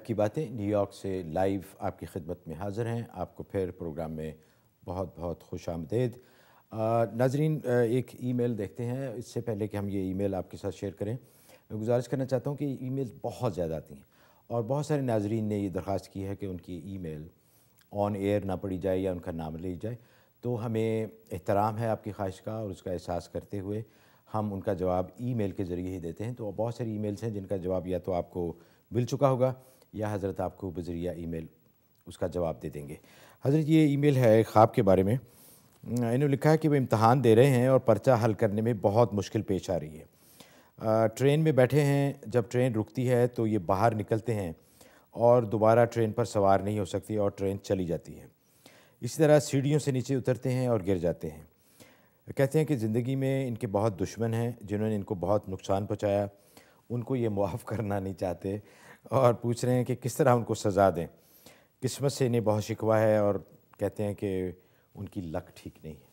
کی باتیں new York سے لائیو آپ کی خدمت میں حاضر ہیں۔ آپ کو پھر پروگرام میں بہت بہت خوش آمدید۔ ناظرین، ایک ای میل دیکھتے ہیں۔ اس سے پہلے کہ ہم یہ ای میل آپ کے ساتھ شیئر کریں، میں گزارش کرنا چاہتا ہوں کہ ای میل بہت زیادہ آتی ہیں اور بہت سارے ناظرین نے یہ درخواست کی ہے کہ ان کی ای میل آن ایئر نہ پڑھی جائے یا ان کا نام لی جائے، تو ہمیں احترام ہے آپ کی خواہش کا اور اس کا احساس کرتے ہوئے ہم ان کا جواب ای میل کے ذریعے ہی دیتے ہیں۔ تو بہت ساری ای میلز ہیں جن کا جواب یا تو آپ کو مل چکا ہوگا یا حضرت آپ کو بذریعہ ای میل اس کا جواب دے دیں گے۔ حضرت یہ ای میل ہے خواب کے بارے میں۔ انہوں نے لکھا ہے کہ وہ امتحان دے رہے ہیں اور پرچہ حل کرنے میں بہت مشکل پیش آ رہی ہے۔ ٹرین میں بیٹھے ہیں، جب ٹرین رکتی ہے تو یہ باہر نکلتے ہیں اور دوبارہ ٹرین پر سوار نہیں ہو سکتی اور ٹرین چلی جاتی ہے۔ اسی طرح سیڑھیوں سے نیچے اترتے ہیں اور گر جاتے ہیں۔ کہتے ہیں کہ زندگی میں ان کے بہت دشمن ہیں جنہوں نے ان کو بہت نقصان پہنچایا، ان کو یہ معاف کرنا نہیں چاہتے اور پوچھ رہے ہیں کہ کس طرح ان کو سزا دیں۔ قسمت سے انہیں بہت شکوہ ہے اور کہتے ہیں کہ ان کی لک ٹھیک نہیں ہے۔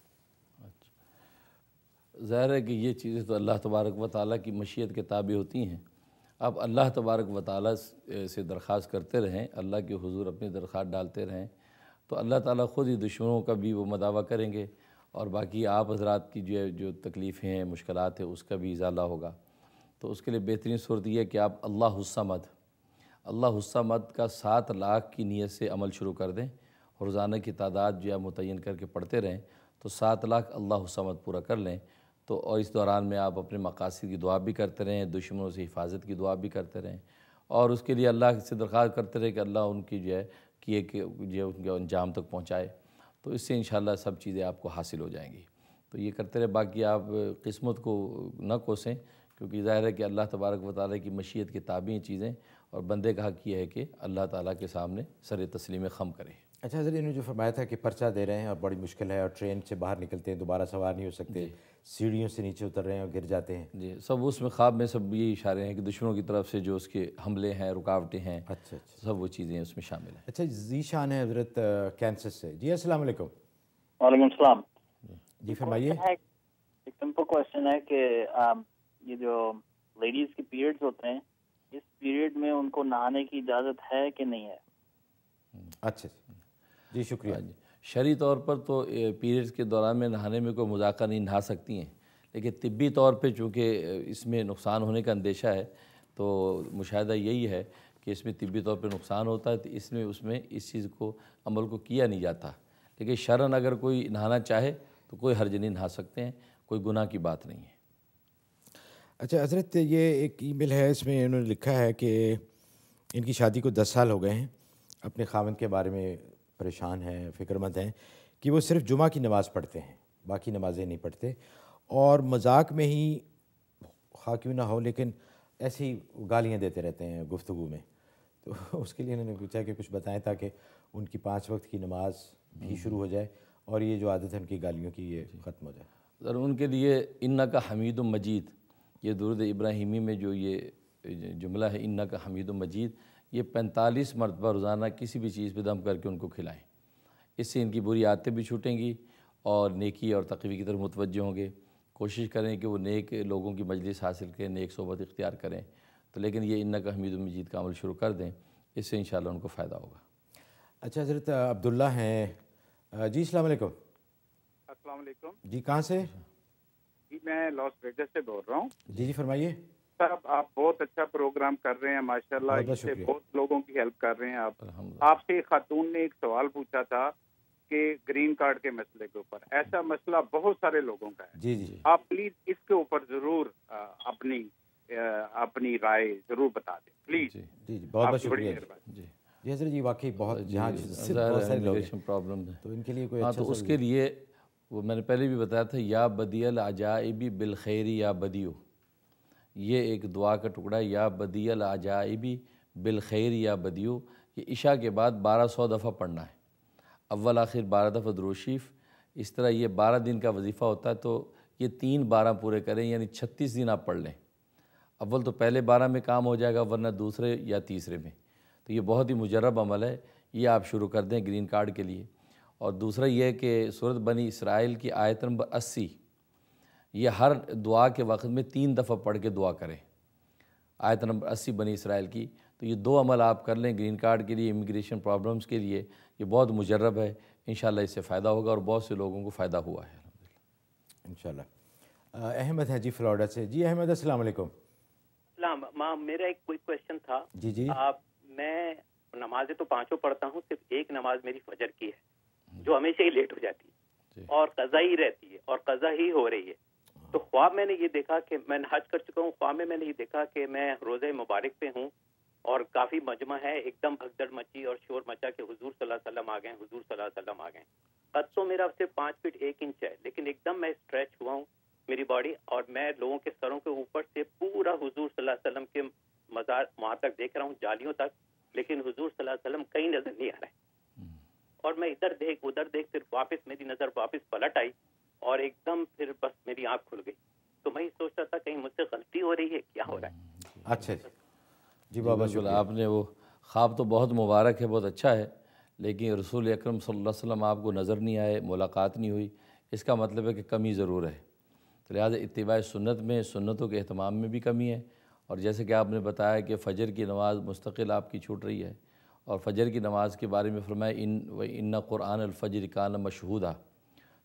ظاہر ہے کہ یہ چیزیں تو اللہ تبارک و تعالیٰ کی مشیت کے تابع ہوتی ہیں۔ آپ اللہ تبارک و تعالیٰ سے درخواست کرتے رہیں، اللہ کے حضور اپنی درخواست ڈالتے رہیں، تو اللہ تعالیٰ خود ہی دشمنوں کا بھی وہ مداوع کریں گے اور باقی آپ حضرات کی جو تکلیفیں ہیں، مشکلات ہیں، اس کا بھی ازالہ ہوگا۔ تو اس کے لیے بہترین صورت یہ ہے کہ آپ اللہ الصمد کا 7 لاکھ کی نیت سے عمل شروع کر دیں اور روزانہ کی تعداد جو ہے متعین کر کے پڑھتے رہیں، تو 7 لاکھ اللہ الصمد پورا کر لیں۔ تو اور اس دوران میں آپ اپنے مقاصد کی دعا بھی کرتے رہیں، دشمنوں سے حفاظت کی دعا بھی کرتے رہیں اور اس کے لیے اللہ سے درخواست کرتے رہیں کہ اللہ ان کی جو ہے کہ ان کے انجام تک پہنچائے، تو اس سے انشاءاللہ سب چیزیں آپ کو حاصل ہو جائیں گی۔ تو یہ کرتے رہے، باقی آپ قسمت کو نہ کوسیں، کیونکہ ظاہر ہے کہ اللہ تبارک و تعالیٰ کی مشیت کے تابع ہیں چیزیں، اور بندے کا حق یہ ہے کہ اللہ تعالیٰ کے سامنے سر تسلیم خم کرے۔ اچھا حضرت، انہوں نے جو فرمایا تھا کہ پرچہ دے رہے ہیں اور بڑی مشکل ہے اور ٹرین سے باہر نکلتے ہیں، دوبارہ سوار نہیں ہو سکتے، سیڑھیوں سے نیچے اتر رہے ہیں اور گر جاتے ہیں۔ جی، سب اس میں خواب میں سب یہ اشارے ہیں کہ دشمنوں کی طرف سے جو اس کے حملے ہیں، رکاوٹیں ہیں، اچھا سب وہ چیزیں اس میں شامل ہیں۔ اچھا، ذیشان ہے حضرت کینسس سے۔ جی السلام علیکم۔ وعلیکم السلام۔ جی فرمائیے۔ ایک سمپل کویسچن ہے کہ یہ جو لیڈیز کے پیریڈز ہوتے ہیں، اس پیریڈ میں ان کو نہانے کی اجازت ہے کہ نہیں ہے؟ اچھا جی، شکریہ۔ شرعی طور پر تو پیریڈز کے دوران میں نہانے میں کوئی مذاکرہ نہیں، نہا سکتی ہیں، لیکن طبی طور پہ چونکہ اس میں نقصان ہونے کا اندیشہ ہے، تو مشاہدہ یہی ہے کہ اس میں طبی طور پہ نقصان ہوتا ہے، تو اس میں اس چیز کو عمل کو کیا نہیں جاتا، لیکن شرعاً اگر کوئی نہانا چاہے تو کوئی حرج نہیں، نہا سکتے ہیں، کوئی گناہ کی بات نہیں ہے۔ اچھا حضرت، یہ ایک ای میل ہے، اس میں انہوں نے لکھا ہے کہ ان کی شادی کو 10 سال ہو گئے ہیں، اپنے خاوند کے بارے میں پریشان ہیں، فکر مند ہیں کہ وہ صرف جمعہ کی نماز پڑھتے ہیں، باقی نمازیں نہیں پڑھتے، اور مذاق میں ہی خواہ کیوں نہ ہو لیکن ایسی گالیاں دیتے رہتے ہیں گفتگو میں۔ تو اس کے لیے انہوں نے پوچھا کہ کچھ بتائیں تاکہ ان کی 5 وقت کی نماز بھی شروع ہو جائے اور یہ جو عادت ہے ان کی گالیوں کی یہ ختم ہو جائے۔ ذرا ان کے لیے انک حمید مجید، یہ درود ابراہیمی میں جو یہ جملہ ہے انک حمید مجید، یہ 45 مرتبہ روزانہ کسی بھی چیز پہ دم کر کے ان کو کھلائیں۔ اس سے ان کی بری عادتیں بھی چھوٹیں گی اور نیکی اور تقوی کی طرف متوجہ ہوں گے۔ کوشش کریں کہ وہ نیک لوگوں کی مجلس حاصل کریں، نیک صحبت اختیار کریں، تو لیکن یہ انک حمید مجید کا عمل شروع کر دیں، اس سے انشاءاللہ ان کو فائدہ ہوگا۔ اچھا حضرت عبداللہ ہیں۔ جی السلام علیکم۔ السلام علیکم۔ جی کہاں سے؟ جی میں لاس ویگس سے بول رہا ہوں۔ جی فرمائیے۔ صاحب آپ بہت اچھا پروگرام کر رہے ہیں ماشاءاللہ، اس سے بہت لوگوں کی ہیلپ کر رہے ہیں آپ سے ایک خاتون نے ایک سوال پوچھا تھا کہ گرین کارڈ کے مسئلے کے اوپر، ایسا مسئلہ بہت سارے لوگوں کا ہے۔ جی جی، آپ پلیز اس کے اوپر ضرور اپنی رائے ضرور بتا دیں پلیز۔ جی جی، بہت بہت شکریہ جی حضرت جی، واقعی بہت جہاں بہت سارے لوگ پرابلم ہے، تو ان کے لیے کوئی تو اس کے لیے وہ میں نے پہلے بھی بتایا تھا، یا بدیع العجائب بالخیر یا بدیو، یہ ایک دعا کا ٹکڑا ہے، یا بدیع العجائب بالخیر یا بدیو، یہ عشاء کے بعد 1200 دفعہ پڑھنا ہے، اول آخر 12 دفعہ درود شریف، اس طرح یہ 12 دن کا وظیفہ ہوتا ہے، تو یہ 3/12 پورے کریں، یعنی 36 دن آپ پڑھ لیں۔ اول تو پہلے 12 میں کام ہو جائے گا، ورنہ دوسرے یا تیسرے میں، تو یہ بہت ہی مجرب عمل ہے، یہ آپ شروع کر دیں گرین کارڈ کے لیے۔ اور دوسرا یہ ہے کہ سورۃ بنی اسرائیل کی آیت نمبر 80، یہ ہر دعا کے وقت میں 3 دفعہ پڑھ کے دعا کریں، آیت نمبر 80 بنی اسرائیل کی، تو یہ 2 عمل آپ کر لیں گرین کارڈ کے لیے، امیگریشن پرابلمس کے لیے، یہ بہت مجرب ہے، انشاءاللہ اس سے فائدہ ہوگا اور بہت سے لوگوں کو فائدہ ہوا ہے انشاءاللہ۔ احمد ہے جی فلوریڈا سے۔ جی احمد السلام علیکم۔ السلام، میرا ایک کوئی کویشچن تھا۔ جی میں نمازیں تو 5 پڑھتا ہوں، صرف ایک نماز میری فجر کی ہے جو ہمیشہ ہی لیٹ ہو جاتی ہے اور قضا ہی رہتی ہے اور قضا ہی ہو رہی ہے۔ تو خواب میں نے یہ دیکھا کہ میں حج کر چکا ہوں، خواب میں نے یہ دیکھا کہ میں روزہ مبارک پہ ہوں اور کافی مجمع ہے، ایک دم بھگدڑ مچی اور شور مچا کہ حضور صلی اللہ علیہ وسلم آ گئے، حضور صلی اللہ علیہ وسلم آ گئے۔ قد تو میرا صرف 5 فٹ 1 انچ ہے، لیکن ایک دم میں اسٹریچ ہوا ہوں میری باڈی، اور میں لوگوں کے سروں کے اوپر سے پورا حضور صلی اللہ علیہ وسلم کے مزار وہاں تک دیکھ رہا ہوں، جالیوں تک، لیکن حضور صلی اللہ علیہ وسلم کہیں نظر نہیں آ رہے۔ اور میں ادھر دیکھ ادھر دیکھ، پھر واپس میری نظر واپس پلٹ آئی اور ایک دم پھر بس میری آنکھ کھل گئی۔ تو میں یہ سوچ رہا تھا کہیں مجھ سے غلطی ہو رہی ہے، کیا ہو رہا ہے؟ اچھا جی بابا شکریہ۔ آپ نے وہ خواب تو بہت مبارک ہے، بہت اچھا ہے، لیکن رسول اکرم صلی اللہ علیہ وسلم آپ کو نظر نہیں آئے، ملاقات نہیں ہوئی، اس کا مطلب ہے کہ کمی ضرور ہے۔ تو لہٰذا اتباع سنت میں، سنتوں کے اہتمام میں بھی کمی ہے، اور جیسے کہ آپ نے بتایا کہ فجر کی نماز مستقل آپ کی چھوٹ رہی ہے، اور فجر کی نماز کے بارے میں فرمایا ان قرآن الفجر کان مشہودا،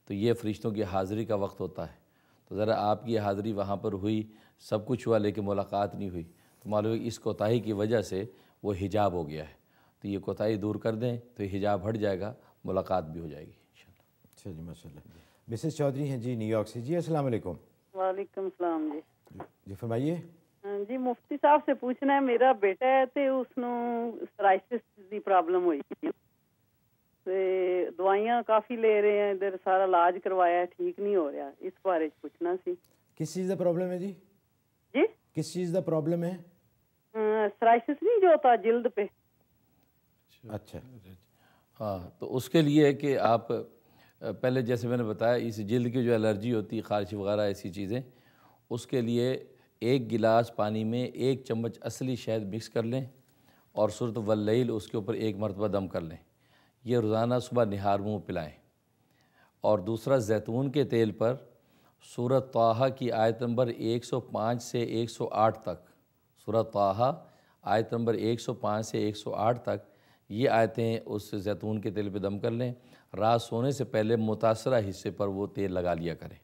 تو یہ فرشتوں کی حاضری کا وقت ہوتا ہے۔ تو ذرا آپ کی حاضری وہاں پر ہوئی، سب کچھ ہوا، لیکن ملاقات نہیں ہوئی، تو معلوم ہے اس کوتاہی کی وجہ سے وہ حجاب ہو گیا ہے۔ تو یہ کوتاہی دور کر دیں تو یہ حجاب ہٹ جائے گا، ملاقات بھی ہو جائے گی انشاءاللہ۔ اچھا جی ماشاء اللہ۔ مسز چودھری ہیں جی نیو یارک سے۔ جی السلام علیکم۔ وعلیکم السلام جی۔ جی فرمائیے۔ جی مفتی صاحب سے پوچھنا ہے، میرا بیٹا ہے تے اس نو سرائسس دی پرابلم ہوئی تے دوائیاں کافی لے رہے ہیں، ادھر سارا علاج کروایا ہے، ٹھیک نہیں ہو رہا، اس بارے پوچھنا سی۔ کس چیز کا پرابلم ہے جی؟ جی کس چیز کا پرابلم ہے؟ سرائسس نہیں جو ہوتا جلد پہ۔ اچھا ہاں، تو اس کے لیے کہ آپ پہلے جیسے میں نے بتایا، اس جلد کی جو الرجی ہوتی ہے، خارش وغیرہ ایسی چیزیں، اس کے لیے 1 گلاس پانی میں 1 چمچ اصلی شہد مکس کر لیں اور سورۃ واللیل اس کے اوپر 1 مرتبہ دم کر لیں، یہ روزانہ صبح نہار منہ پلائیں۔ اور دوسرا زیتون کے تیل پر سورۃ طٰہٰ کی آیت نمبر 105 سے 108 تک، سورۃ طٰہٰ آیت نمبر 105 سے 108 تک یہ آیتیں اس زیتون کے تیل پہ دم کر لیں، رات سونے سے پہلے متاثرہ حصے پر وہ تیل لگا لیا کریں۔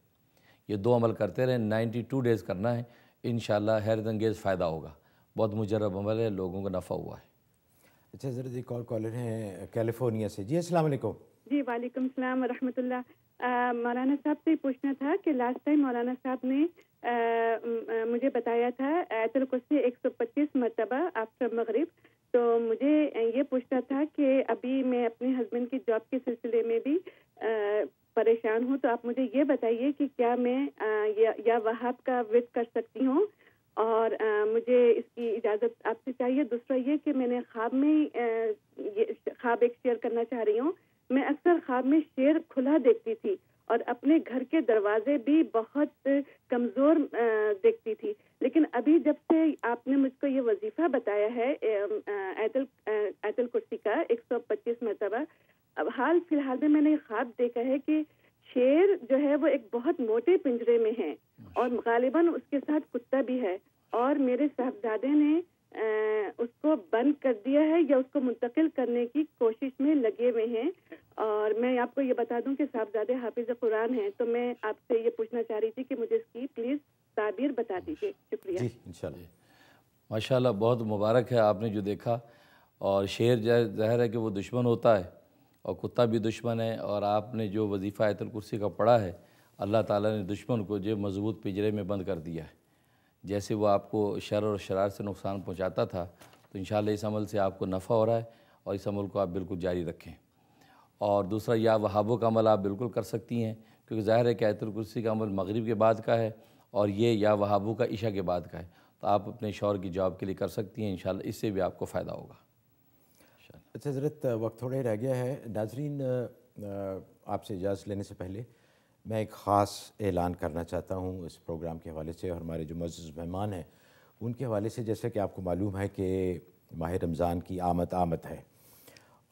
یہ 2 عمل کرتے رہیں، 92 ڈیز کرنا ہے، انشاءاللہ حیرت انگیز فائدہ ہوگا، بہت مجرب عمل ہے، لوگوں کو نفع ہوا ہے۔ اچھا ذرا ایک اور کالر ہیں کیلیفورنیا سے۔ جی السلام علیکم۔ جی وعلیکم السلام ورحمۃ اللہ۔ مولانا صاحب سے پوچھنا تھا کہ لاسٹ ٹائم مولانا صاحب نے مجھے بتایا تھا آیت الکرسی 125 مرتبہ آفٹر مغرب، تو مجھے یہ پوچھنا تھا کہ ابھی میں اپنے ہسبینڈ کی جاب کے سلسلے میں بھی پریشان ہوں، تو آپ مجھے یہ بتائیے کہ کیا میں یا وہاب کا ورد کر سکتی ہوں، اور مجھے اس کی اجازت آپ سے چاہیے۔ دوسرا یہ کہ میں نے خواب میں خواب ایک شیئر کرنا چاہ رہی ہوں۔ میں اکثر خواب میں شیر کھلا دیکھتی تھی اور اپنے گھر کے دروازے بھی بہت کمزور دیکھتی تھی، لیکن ابھی جب سے آپ نے مجھ کو یہ وظیفہ بتایا ہے آیت الکرسی کا 125 مرتبہ، اب حال فی الحال میں نے خواب دیکھا ہے کہ شیر جو ہے وہ ایک بہت موٹے پنجرے میں ہے اور غالباً اس کے ساتھ کتا بھی ہے، اور میرے صاحبزادے نے اس کو بند کر دیا ہے یا اس کو منتقل کرنے کی کوشش میں لگے ہوئے ہیں۔ اور میں آپ کو یہ بتا دوں کہ صاحبزادے حافظ قرآن ہیں، تو میں آپ سے یہ پوچھنا چاہ رہی تھی کہ مجھے اس کی پلیز تعبیر بتا دیجیے۔ شکریہ جی انشاءاللہ۔ ماشاءاللہ بہت مبارک ہے آپ نے جو دیکھا، اور شیر ظاہر ہے کہ وہ دشمن ہوتا ہے اور کتا بھی دشمن ہے، اور آپ نے جو وظیفہ آیت الکرسی کا پڑھا ہے، اللہ تعالیٰ نے دشمن کو جو مضبوط پنجرے میں بند کر دیا ہے، جیسے وہ آپ کو شر اور شرار سے نقصان پہنچاتا تھا، تو انشاءاللہ اس عمل سے آپ کو نفع ہو رہا ہے، اور اس عمل کو آپ بالکل جاری رکھیں۔ اور دوسرا یا وہابوں کا عمل آپ بالکل کر سکتی ہیں، کیونکہ ظاہر ہے کہ آیت الکرسی کا عمل مغرب کے بعد کا ہے، اور یہ یا وہابوں کا عشاء کے بعد کا ہے، تو آپ اپنے شوہر کی جاب کے لیے کر سکتی ہیں، انشاءاللہ اس سے بھی آپ کو فائدہ ہوگا۔ اچھا حضرت وقت تھوڑا ہی رہ گیا ہے، ناظرین آپ سے اجازت لینے سے پہلے میں ایک خاص اعلان کرنا چاہتا ہوں اس پروگرام کے حوالے سے، اور ہمارے جو معزز مہمان ہیں ان کے حوالے سے۔ جیسے کہ آپ کو معلوم ہے کہ ماہ رمضان کی آمد ہے،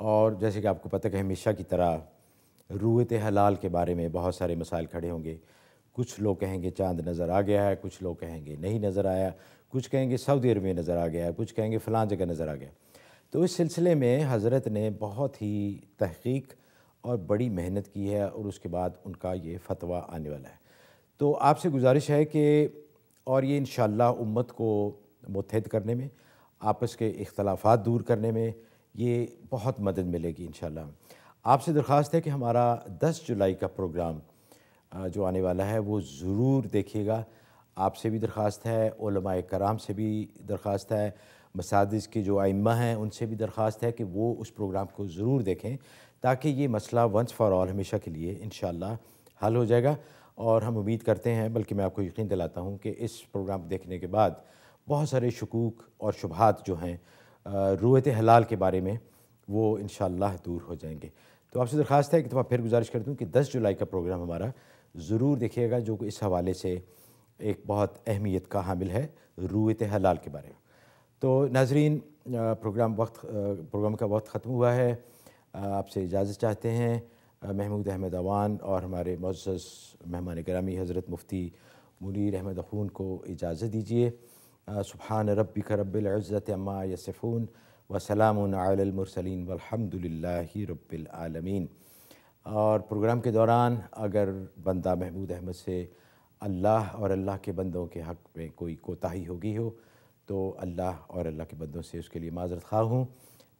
اور جیسے کہ آپ کو پتہ کہ ہمیشہ کی طرح رویت حلال کے بارے میں بہت سارے مسائل کھڑے ہوں گے، کچھ لوگ کہیں گے چاند نظر آ گیا ہے، کچھ لوگ کہیں گے نہیں نظر آیا، کچھ کہیں گے سعودی عرب میں نظر آ گیا ہے، کچھ کہیں گے فلاں جگہ نظر آ گیا۔ تو اس سلسلے میں حضرت نے بہت ہی تحقیق اور بڑی محنت کی ہے، اور اس کے بعد ان کا یہ فتویٰ آنے والا ہے۔ تو آپ سے گزارش ہے کہ اور یہ انشاءاللہ امت کو متحد کرنے میں، آپس کے اختلافات دور کرنے میں یہ بہت مدد ملے گی انشاءاللہ۔ آپ سے درخواست ہے کہ ہمارا 10 جولائی کا پروگرام جو آنے والا ہے وہ ضرور دیکھیے گا۔ آپ سے بھی درخواست ہے، علماء کرام سے بھی درخواست ہے، مساجد کے جو ائمہ ہیں ان سے بھی درخواست ہے کہ وہ اس پروگرام کو ضرور دیکھیں، تاکہ یہ مسئلہ ونس فار آل ہمیشہ کے لیے انشاءاللہ حل ہو جائے گا۔ اور ہم امید کرتے ہیں، بلکہ میں آپ کو یقین دلاتا ہوں کہ اس پروگرام دیکھنے کے بعد بہت سارے شکوک اور شبہات جو ہیں رویت حلال کے بارے میں وہ انشاءاللہ دور ہو جائیں گے۔ تو آپ سے درخواست ہے کہ دفعہ پھر گزارش کر دوں کہ 10 جولائی کا پروگرام ہمارا ضرور دیکھیے گا، جو کہ اس حوالے سے ایک بہت اہمیت کا حامل ہے، رویت حلال کے بارے میں۔ تو ناظرین، پروگرام کا وقت ختم ہوا ہے، آپ سے اجازت چاہتے ہیں۔ محمود احمد اوان اور ہمارے معزز مہمان گرامی حضرت مفتی منیر احمد اخون کو اجازت دیجیے۔ سبحان ربک رب العزت عما یصفون وسلام علی المرسلین والحمد للہ رب العالمین۔ اور پروگرام کے دوران اگر بندہ محمود احمد سے اللہ اور اللہ کے بندوں کے حق میں کوئی کوتاہی ہوگی ہو تو اللہ اور اللہ کے بندوں سے اس کے لیے معذرت خواہ ہوں،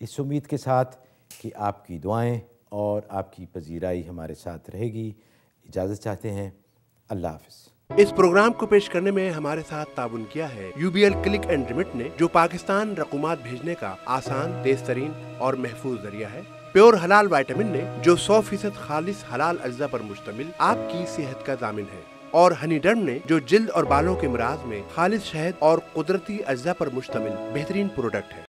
اس امید کے ساتھ کہ آپ کی دعائیں اور آپ کی پذیرائی ہمارے ساتھ رہے گی۔ اجازت چاہتے ہیں، اللہ حافظ۔ اس پروگرام کو پیش کرنے میں ہمارے ساتھ تعاون کیا ہے UBL کلک اینڈ ریمٹ نے، جو پاکستان رقومات بھیجنے کا آسان، تیز ترین اور محفوظ ذریعہ ہے۔ پیور حلال وائٹامن نے، جو 100% خالص حلال اجزاء پر مشتمل آپ کی صحت کا ضامن ہے۔ اور ہنی ڈرم نے، جو جلد اور بالوں کے امراض میں خالص شہد اور قدرتی اجزاء پر مشتمل بہترین پروڈکٹ ہے۔